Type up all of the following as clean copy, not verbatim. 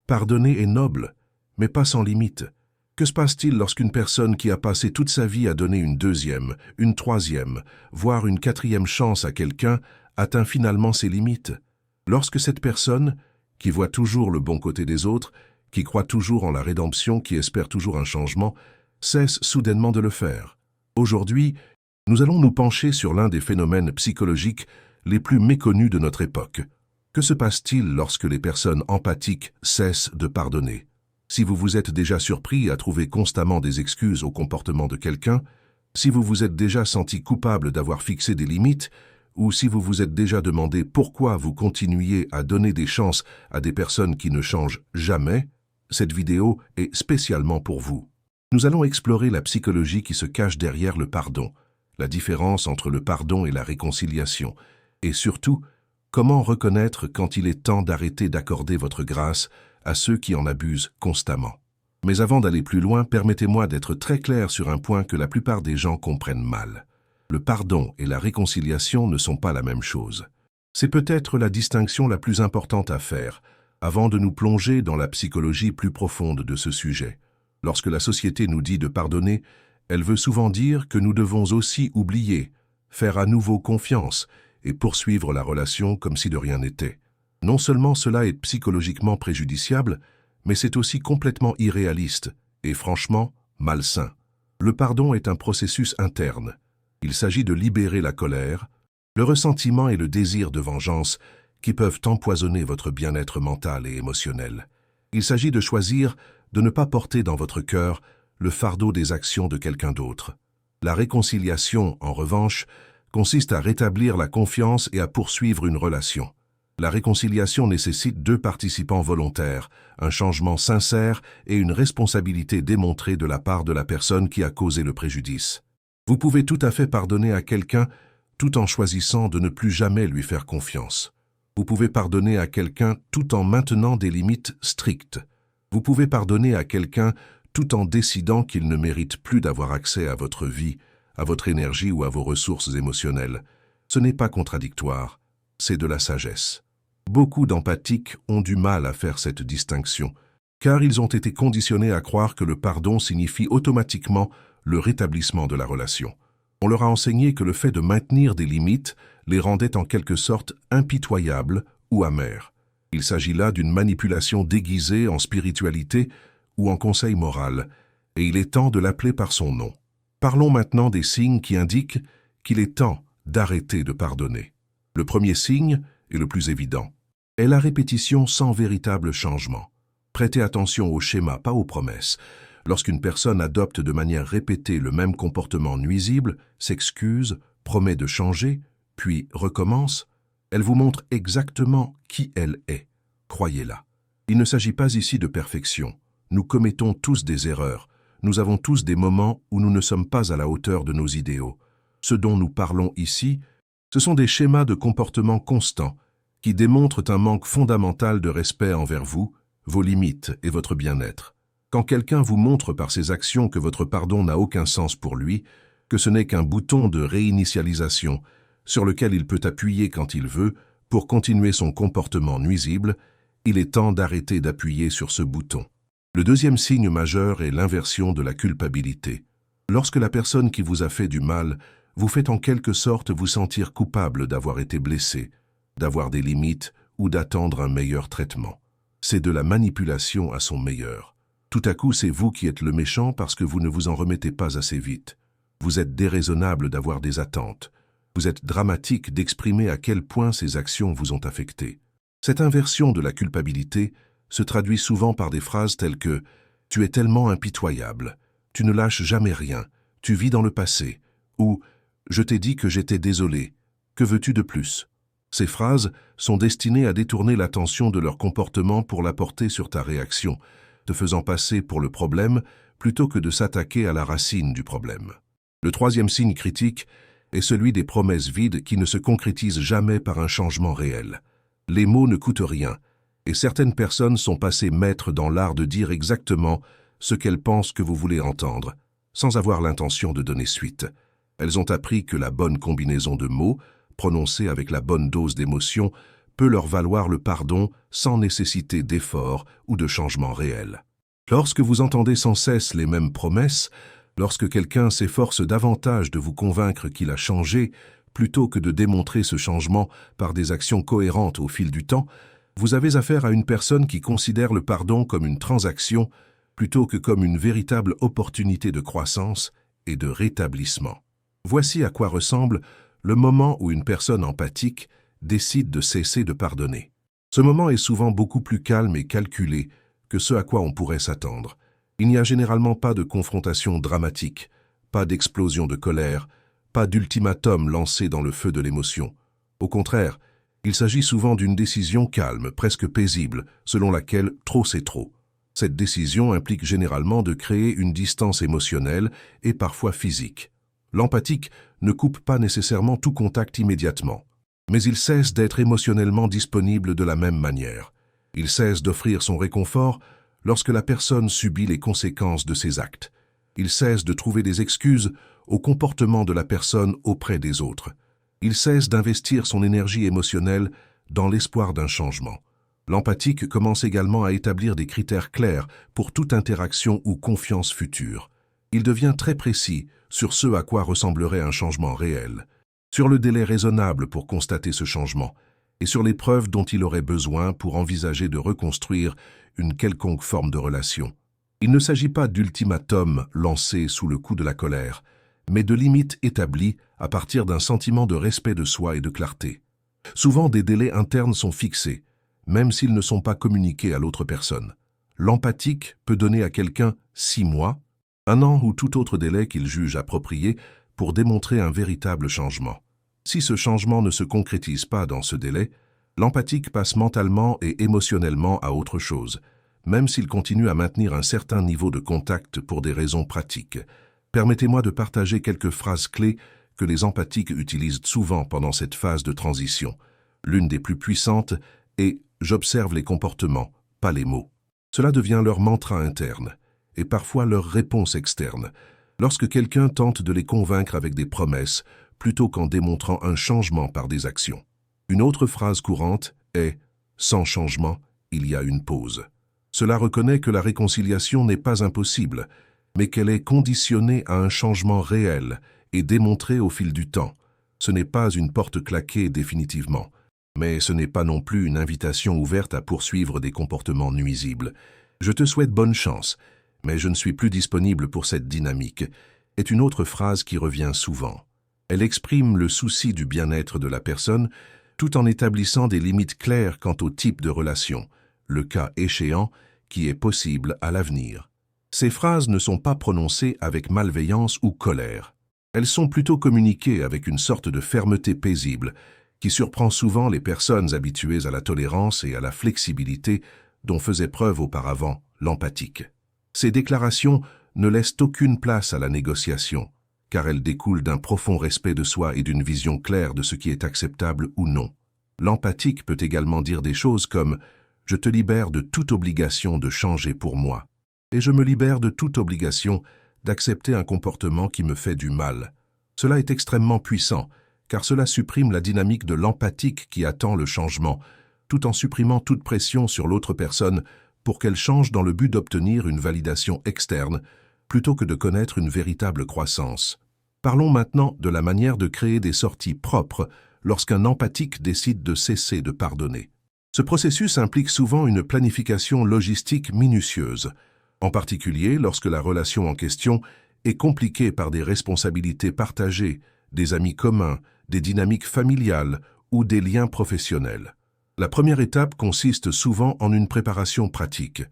Pardonner est noble, mais pas sans limite. Que se passe-t-il lorsqu'une personne qui a passé toute sa vie à donner une deuxième, une troisième, voire une quatrième chance à quelqu'un, atteint finalement ses limites? Lorsque cette personne, qui voit toujours le bon côté des autres, qui croit toujours en la rédemption, qui espère toujours un changement, cesse soudainement de le faire. Aujourd'hui, nous allons nous pencher sur l'un des phénomènes psychologiques les plus méconnus de notre époque. Que se passe-t-il lorsque les personnes empathiques cessent de pardonner? Si vous vous êtes déjà surpris à trouver constamment des excuses au comportement de quelqu'un, si vous vous êtes déjà senti coupable d'avoir fixé des limites, ou si vous vous êtes déjà demandé pourquoi vous continuiez à donner des chances à des personnes qui ne changent jamais, cette vidéo est spécialement pour vous. Nous allons explorer la psychologie qui se cache derrière le pardon, la différence entre le pardon et la réconciliation, et surtout, comment reconnaître quand il est temps d'arrêter d'accorder votre grâce à ceux qui en abusent constamment. Mais avant d'aller plus loin, permettez-moi d'être très clair sur un point que la plupart des gens comprennent mal. Le pardon et la réconciliation ne sont pas la même chose. C'est peut-être la distinction la plus importante à faire, avant de nous plonger dans la psychologie plus profonde de ce sujet. Lorsque la société nous dit de pardonner, elle veut souvent dire que nous devons aussi oublier, faire à nouveau confiance et poursuivre la relation comme si de rien n'était. Non seulement cela est psychologiquement préjudiciable, mais c'est aussi complètement irréaliste et franchement malsain. Le pardon est un processus interne. Il s'agit de libérer la colère, le ressentiment et le désir de vengeance qui peuvent empoisonner votre bien-être mental et émotionnel. Il s'agit de choisir de ne pas porter dans votre cœur le fardeau des actions de quelqu'un d'autre. La réconciliation, en revanche, consiste à rétablir la confiance et à poursuivre une relation. La réconciliation nécessite deux participants volontaires, un changement sincère et une responsabilité démontrée de la part de la personne qui a causé le préjudice. Vous pouvez tout à fait pardonner à quelqu'un tout en choisissant de ne plus jamais lui faire confiance. Vous pouvez pardonner à quelqu'un tout en maintenant des limites strictes. Vous pouvez pardonner à quelqu'un tout en décidant qu'il ne mérite plus d'avoir accès à votre vie, à votre énergie ou à vos ressources émotionnelles. Ce n'est pas contradictoire, c'est de la sagesse. Beaucoup d'empathiques ont du mal à faire cette distinction, car ils ont été conditionnés à croire que le pardon signifie automatiquement le rétablissement de la relation. On leur a enseigné que le fait de maintenir des limites les rendait en quelque sorte impitoyables ou amers. Il s'agit là d'une manipulation déguisée en spiritualité ou en conseil moral, et il est temps de l'appeler par son nom. Parlons maintenant des signes qui indiquent qu'il est temps d'arrêter de pardonner. Le premier signe, et le plus évident, est la répétition sans véritable changement. Prêtez attention aux schémas, pas aux promesses. Lorsqu'une personne adopte de manière répétée le même comportement nuisible, s'excuse, promet de changer, puis recommence, elle vous montre exactement qui elle est. Croyez-la. Il ne s'agit pas ici de perfection. Nous commettons tous des erreurs. Nous avons tous des moments où nous ne sommes pas à la hauteur de nos idéaux. Ce dont nous parlons ici, ce sont des schémas de comportement constants qui démontrent un manque fondamental de respect envers vous, vos limites et votre bien-être. Quand quelqu'un vous montre par ses actions que votre pardon n'a aucun sens pour lui, que ce n'est qu'un bouton de réinitialisation sur lequel il peut appuyer quand il veut pour continuer son comportement nuisible, il est temps d'arrêter d'appuyer sur ce bouton. Le deuxième signe majeur est l'inversion de la culpabilité. Lorsque la personne qui vous a fait du mal vous fait en quelque sorte vous sentir coupable d'avoir été blessé, d'avoir des limites ou d'attendre un meilleur traitement. C'est de la manipulation à son meilleur. Tout à coup, c'est vous qui êtes le méchant parce que vous ne vous en remettez pas assez vite. Vous êtes déraisonnable d'avoir des attentes. Vous êtes dramatique d'exprimer à quel point ces actions vous ont affecté. Cette inversion de la culpabilité se traduit souvent par des phrases telles que « Tu es tellement impitoyable, tu ne lâches jamais rien, tu vis dans le passé » ou « Je t'ai dit que j'étais désolé, que veux-tu de plus ?» Ces phrases sont destinées à détourner l'attention de leur comportement pour la porter sur ta réaction, te faisant passer pour le problème plutôt que de s'attaquer à la racine du problème. Le troisième signe critique est celui des promesses vides qui ne se concrétisent jamais par un changement réel. Les mots ne coûtent rien, et certaines personnes sont passées maîtres dans l'art de dire exactement ce qu'elles pensent que vous voulez entendre, sans avoir l'intention de donner suite. Elles ont appris que la bonne combinaison de mots, prononcés avec la bonne dose d'émotion, peut leur valoir le pardon sans nécessité d'effort ou de changement réel. Lorsque vous entendez sans cesse les mêmes promesses, lorsque quelqu'un s'efforce davantage de vous convaincre qu'il a changé, plutôt que de démontrer ce changement par des actions cohérentes au fil du temps, vous avez affaire à une personne qui considère le pardon comme une transaction plutôt que comme une véritable opportunité de croissance et de rétablissement. Voici à quoi ressemble le moment où une personne empathique décide de cesser de pardonner. Ce moment est souvent beaucoup plus calme et calculé que ce à quoi on pourrait s'attendre. Il n'y a généralement pas de confrontation dramatique, pas d'explosion de colère, pas d'ultimatum lancé dans le feu de l'émotion. Au contraire, il s'agit souvent d'une décision calme, presque paisible, selon laquelle trop c'est trop. Cette décision implique généralement de créer une distance émotionnelle et parfois physique. L'empathique ne coupe pas nécessairement tout contact immédiatement, mais il cesse d'être émotionnellement disponible de la même manière. Il cesse d'offrir son réconfort lorsque la personne subit les conséquences de ses actes. Il cesse de trouver des excuses au comportement de la personne auprès des autres. Il cesse d'investir son énergie émotionnelle dans l'espoir d'un changement. L'empathique commence également à établir des critères clairs pour toute interaction ou confiance future. Il devient très précis sur ce à quoi ressemblerait un changement réel, sur le délai raisonnable pour constater ce changement, et sur les preuves dont il aurait besoin pour envisager de reconstruire une quelconque forme de relation. Il ne s'agit pas d'ultimatum lancé sous le coup de la colère, mais de limites établies à partir d'un sentiment de respect de soi et de clarté. Souvent, des délais internes sont fixés, même s'ils ne sont pas communiqués à l'autre personne. L'empathique peut donner à quelqu'un 6 mois, 1 an ou tout autre délai qu'il juge approprié pour démontrer un véritable changement. Si ce changement ne se concrétise pas dans ce délai, l'empathique passe mentalement et émotionnellement à autre chose, même s'il continue à maintenir un certain niveau de contact pour des raisons pratiques. Permettez-moi de partager quelques phrases clés que les empathiques utilisent souvent pendant cette phase de transition. L'une des plus puissantes est « j'observe les comportements, pas les mots ». Cela devient leur mantra interne, et parfois leur réponse externe, lorsque quelqu'un tente de les convaincre avec des promesses, plutôt qu'en démontrant un changement par des actions. Une autre phrase courante est « sans changement, il y a une pause ». Cela reconnaît que la réconciliation n'est pas impossible, mais qu'elle est conditionnée à un changement réel et démontré au fil du temps. Ce n'est pas une porte claquée définitivement, mais ce n'est pas non plus une invitation ouverte à poursuivre des comportements nuisibles. « Je te souhaite bonne chance, mais je ne suis plus disponible pour cette dynamique » est une autre phrase qui revient souvent. Elle exprime le souci du bien-être de la personne tout en établissant des limites claires quant au type de relation, le cas échéant, qui est possible à l'avenir. Ces phrases ne sont pas prononcées avec malveillance ou colère. Elles sont plutôt communiquées avec une sorte de fermeté paisible qui surprend souvent les personnes habituées à la tolérance et à la flexibilité dont faisait preuve auparavant l'empathique. Ces déclarations ne laissent aucune place à la négociation, car elles découlent d'un profond respect de soi et d'une vision claire de ce qui est acceptable ou non. L'empathique peut également dire des choses comme « Je te libère de toute obligation de changer pour moi » et « Je me libère de toute obligation d'accepter un comportement qui me fait du mal ». Cela est extrêmement puissant, car cela supprime la dynamique de l'empathique qui attend le changement, tout en supprimant toute pression sur l'autre personne pour qu'elle change dans le but d'obtenir une validation externe, plutôt que de connaître une véritable croissance. Parlons maintenant de la manière de créer des sorties propres lorsqu'un empathique décide de cesser de pardonner. Ce processus implique souvent une planification logistique minutieuse, en particulier lorsque la relation en question est compliquée par des responsabilités partagées, des amis communs, des dynamiques familiales ou des liens professionnels. La première étape consiste souvent en une préparation pratique.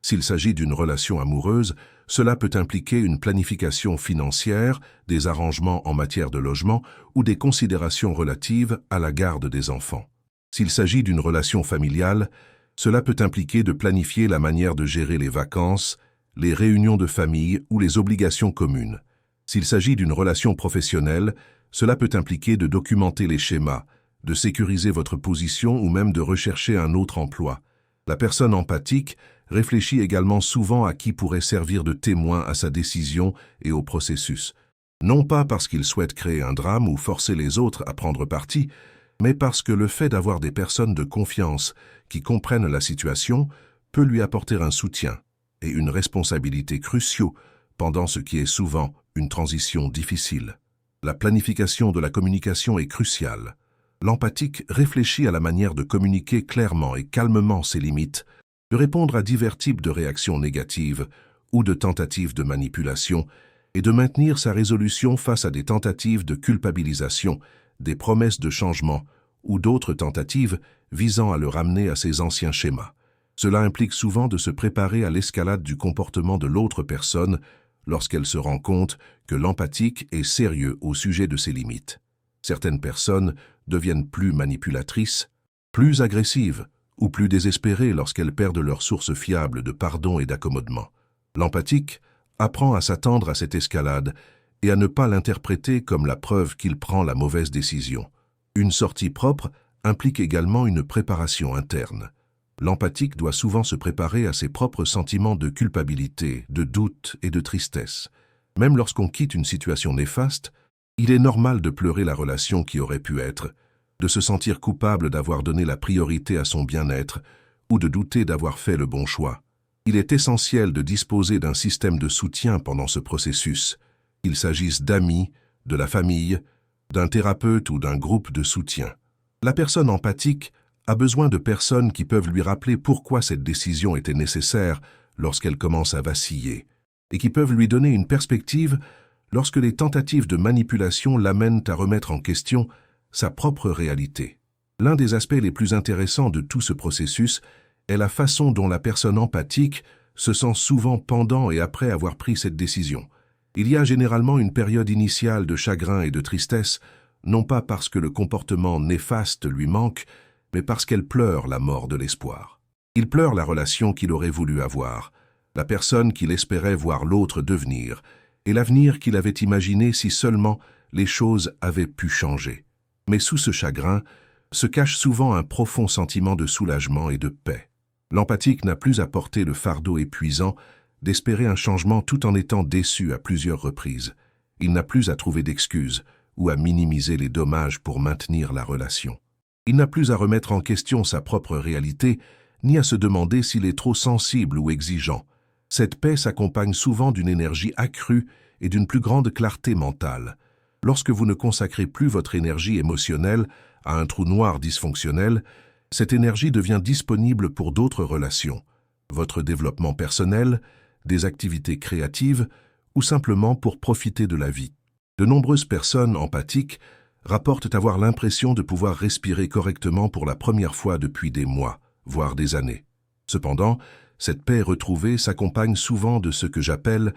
S'il s'agit d'une relation amoureuse, cela peut impliquer une planification financière, des arrangements en matière de logement ou des considérations relatives à la garde des enfants. S'il s'agit d'une relation familiale, cela peut impliquer de planifier la manière de gérer les vacances, les réunions de famille ou les obligations communes. S'il s'agit d'une relation professionnelle, cela peut impliquer de documenter les schémas, de sécuriser votre position ou même de rechercher un autre emploi. La personne empathique réfléchit également souvent à qui pourrait servir de témoin à sa décision et au processus. Non pas parce qu'il souhaite créer un drame ou forcer les autres à prendre parti, mais parce que le fait d'avoir des personnes de confiance qui comprennent la situation peut lui apporter un soutien et une responsabilité cruciaux pendant ce qui est souvent une transition difficile. La planification de la communication est cruciale. L'empathique réfléchit à la manière de communiquer clairement et calmement ses limites, de répondre à divers types de réactions négatives ou de tentatives de manipulation et de maintenir sa résolution face à des tentatives de culpabilisation, des promesses de changement ou d'autres tentatives visant à le ramener à ses anciens schémas. Cela implique souvent de se préparer à l'escalade du comportement de l'autre personne lorsqu'elle se rend compte que l'empathique est sérieux au sujet de ses limites. Certaines personnes deviennent plus manipulatrices, plus agressives ou plus désespérées lorsqu'elles perdent leur source fiable de pardon et d'accommodement. L'empathique apprend à s'attendre à cette escalade et à ne pas l'interpréter comme la preuve qu'il prend la mauvaise décision. Une sortie propre implique également une préparation interne. L'empathique doit souvent se préparer à ses propres sentiments de culpabilité, de doute et de tristesse. Même lorsqu'on quitte une situation néfaste, il est normal de pleurer la relation qui aurait pu être, de se sentir coupable d'avoir donné la priorité à son bien-être ou de douter d'avoir fait le bon choix. Il est essentiel de disposer d'un système de soutien pendant ce processus, qu'il s'agisse d'amis, de la famille, d'un thérapeute ou d'un groupe de soutien. La personne empathique a besoin de personnes qui peuvent lui rappeler pourquoi cette décision était nécessaire lorsqu'elle commence à vaciller, et qui peuvent lui donner une perspective lorsque les tentatives de manipulation l'amènent à remettre en question sa propre réalité. L'un des aspects les plus intéressants de tout ce processus est la façon dont la personne empathique se sent souvent pendant et après avoir pris cette décision. Il y a généralement une période initiale de chagrin et de tristesse, non pas parce que le comportement néfaste lui manque, mais parce qu'elle pleure la mort de l'espoir. Il pleure la relation qu'il aurait voulu avoir, la personne qu'il espérait voir l'autre devenir, et l'avenir qu'il avait imaginé si seulement les choses avaient pu changer. Mais sous ce chagrin se cache souvent un profond sentiment de soulagement et de paix. L'empathique n'a plus à porter le fardeau épuisant d'espérer un changement tout en étant déçu à plusieurs reprises. Il n'a plus à trouver d'excuses ou à minimiser les dommages pour maintenir la relation. Il n'a plus à remettre en question sa propre réalité, ni à se demander s'il est trop sensible ou exigeant. Cette paix s'accompagne souvent d'une énergie accrue et d'une plus grande clarté mentale. Lorsque vous ne consacrez plus votre énergie émotionnelle à un trou noir dysfonctionnel, cette énergie devient disponible pour d'autres relations, votre développement personnel, des activités créatives ou simplement pour profiter de la vie. De nombreuses personnes empathiques rapportent avoir l'impression de pouvoir respirer correctement pour la première fois depuis des mois, voire des années. Cependant, cette paix retrouvée s'accompagne souvent de ce que j'appelle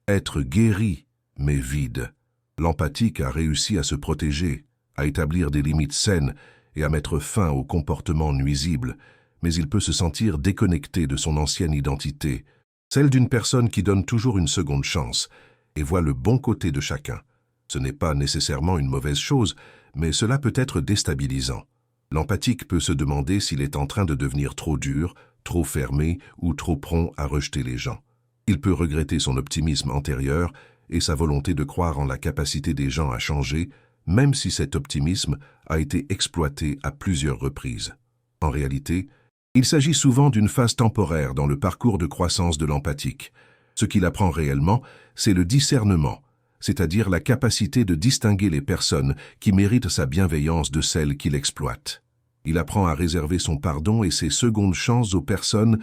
être guéri, mais vide. L'empathique a réussi à se protéger, à établir des limites saines et à mettre fin aux comportements nuisibles, mais il peut se sentir déconnecté de son ancienne identité, celle d'une personne qui donne toujours une seconde chance et voit le bon côté de chacun. Ce n'est pas nécessairement une mauvaise chose, mais cela peut être déstabilisant. L'empathique peut se demander s'il est en train de devenir trop dur, trop fermé ou trop prompt à rejeter les gens. Il peut regretter son optimisme antérieur et sa volonté de croire en la capacité des gens à changer, même si cet optimisme a été exploité à plusieurs reprises. En réalité, il s'agit souvent d'une phase temporaire dans le parcours de croissance de l'empathique. Ce qu'il apprend réellement, c'est le discernement, c'est-à-dire la capacité de distinguer les personnes qui méritent sa bienveillance de celles qu'il exploite. Il apprend à réserver son pardon et ses secondes chances aux personnes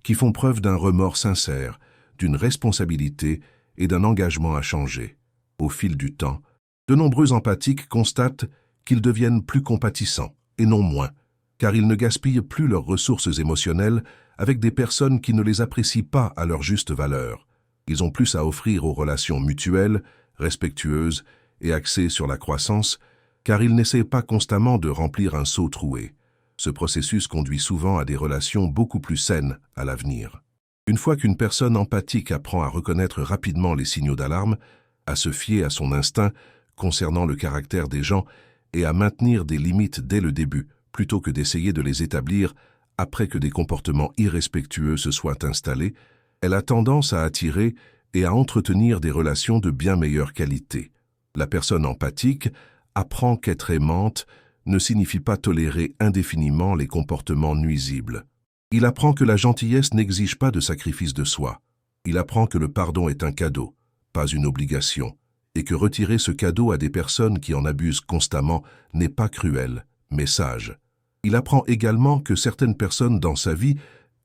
qui font preuve d'un remords sincère, d'une responsabilité et d'un engagement à changer. Au fil du temps, de nombreux empathiques constatent qu'ils deviennent plus compatissants, et non moins, car ils ne gaspillent plus leurs ressources émotionnelles avec des personnes qui ne les apprécient pas à leur juste valeur. Ils ont plus à offrir aux relations mutuelles, respectueuses et axées sur la croissance, car ils n'essaient pas constamment de remplir un seau troué. Ce processus conduit souvent à des relations beaucoup plus saines à l'avenir. Une fois qu'une personne empathique apprend à reconnaître rapidement les signaux d'alarme, à se fier à son instinct concernant le caractère des gens et à maintenir des limites dès le début, plutôt que d'essayer de les établir après que des comportements irrespectueux se soient installés, elle a tendance à attirer et à entretenir des relations de bien meilleure qualité. La personne empathique apprend qu'être aimante ne signifie pas tolérer indéfiniment les comportements nuisibles. Il apprend que la gentillesse n'exige pas de sacrifice de soi. Il apprend que le pardon est un cadeau, pas une obligation, et que retirer ce cadeau à des personnes qui en abusent constamment n'est pas cruel, mais sage. Il apprend également que certaines personnes dans sa vie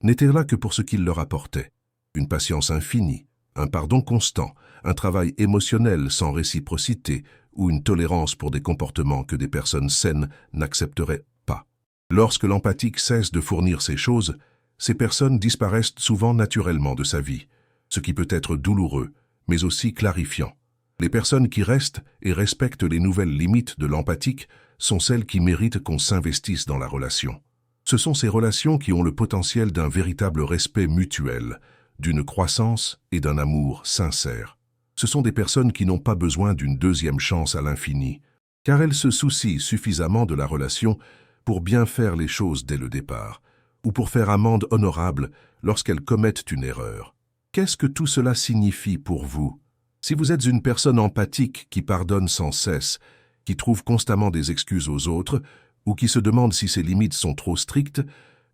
n'étaient là que pour ce qu'il leur apportait. Une patience infinie, un pardon constant, un travail émotionnel sans réciprocité ou une tolérance pour des comportements que des personnes saines n'accepteraient pas. Lorsque l'empathique cesse de fournir ces choses, ces personnes disparaissent souvent naturellement de sa vie, ce qui peut être douloureux, mais aussi clarifiant. Les personnes qui restent et respectent les nouvelles limites de l'empathique sont celles qui méritent qu'on s'investisse dans la relation. Ce sont ces relations qui ont le potentiel d'un véritable respect mutuel, d'une croissance et d'un amour sincère. Ce sont des personnes qui n'ont pas besoin d'une deuxième chance à l'infini, car elles se soucient suffisamment de la relation pour bien faire les choses dès le départ, ou pour faire amende honorable lorsqu'elles commettent une erreur. Qu'est-ce que tout cela signifie pour vous? Si vous êtes une personne empathique qui pardonne sans cesse, qui trouve constamment des excuses aux autres, ou qui se demande si ses limites sont trop strictes,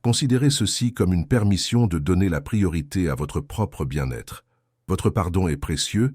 considérez ceci comme une permission de donner la priorité à votre propre bien-être. Votre pardon est précieux,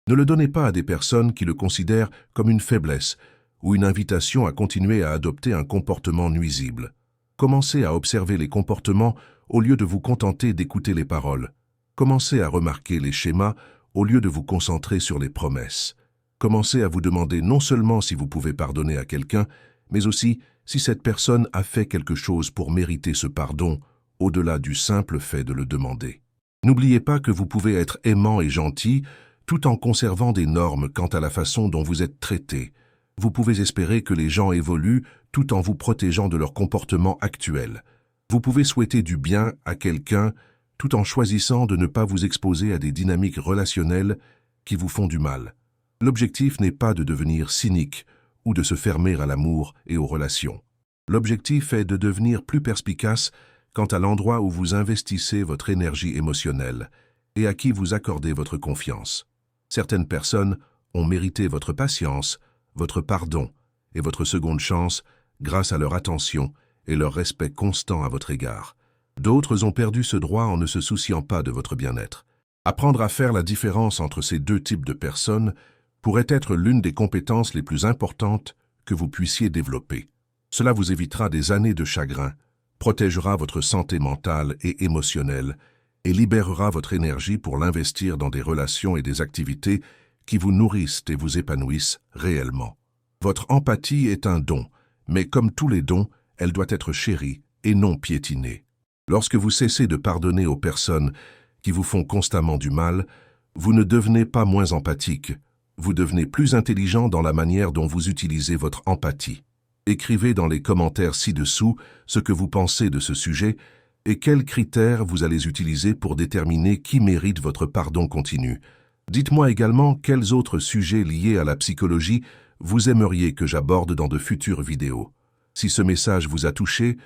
ne le donnez pas à des personnes qui le considèrent comme une faiblesse ou une invitation à continuer à adopter un comportement nuisible. Commencez à observer les comportements au lieu de vous contenter d'écouter les paroles. Commencez à remarquer les schémas au lieu de vous concentrer sur les promesses. Commencez à vous demander non seulement si vous pouvez pardonner à quelqu'un, mais aussi si cette personne a fait quelque chose pour mériter ce pardon, au-delà du simple fait de le demander. N'oubliez pas que vous pouvez être aimant et gentil, tout en conservant des normes quant à la façon dont vous êtes traité. Vous pouvez espérer que les gens évoluent tout en vous protégeant de leur comportement actuel. Vous pouvez souhaiter du bien à quelqu'un tout en choisissant de ne pas vous exposer à des dynamiques relationnelles qui vous font du mal. L'objectif n'est pas de devenir cynique ou de se fermer à l'amour et aux relations. L'objectif est de devenir plus perspicace quant à l'endroit où vous investissez votre énergie émotionnelle et à qui vous accordez votre confiance. Certaines personnes ont mérité votre patience, votre pardon et votre seconde chance grâce à leur attention et leur respect constant à votre égard. D'autres ont perdu ce droit en ne se souciant pas de votre bien-être. Apprendre à faire la différence entre ces deux types de personnes pourrait être l'une des compétences les plus importantes que vous puissiez développer. Cela vous évitera des années de chagrin, protégera votre santé mentale et émotionnelle et libérera votre énergie pour l'investir dans des relations et des activités qui vous nourrissent et vous épanouissent réellement. Votre empathie est un don, mais comme tous les dons, elle doit être chérie et non piétinée. Lorsque vous cessez de pardonner aux personnes qui vous font constamment du mal, vous ne devenez pas moins empathique, vous devenez plus intelligent dans la manière dont vous utilisez votre empathie. Écrivez dans les commentaires ci-dessous ce que vous pensez de ce sujet et quels critères vous allez utiliser pour déterminer qui mérite votre pardon continu. Dites-moi également quels autres sujets liés à la psychologie vous aimeriez que j'aborde dans de futures vidéos. Si ce message vous a touché,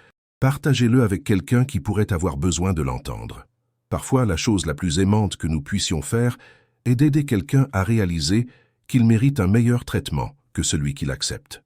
partagez-le avec quelqu'un qui pourrait avoir besoin de l'entendre. Parfois, la chose la plus aimante que nous puissions faire est d'aider quelqu'un à réaliser qu'il mérite un meilleur traitement que celui qu'il accepte.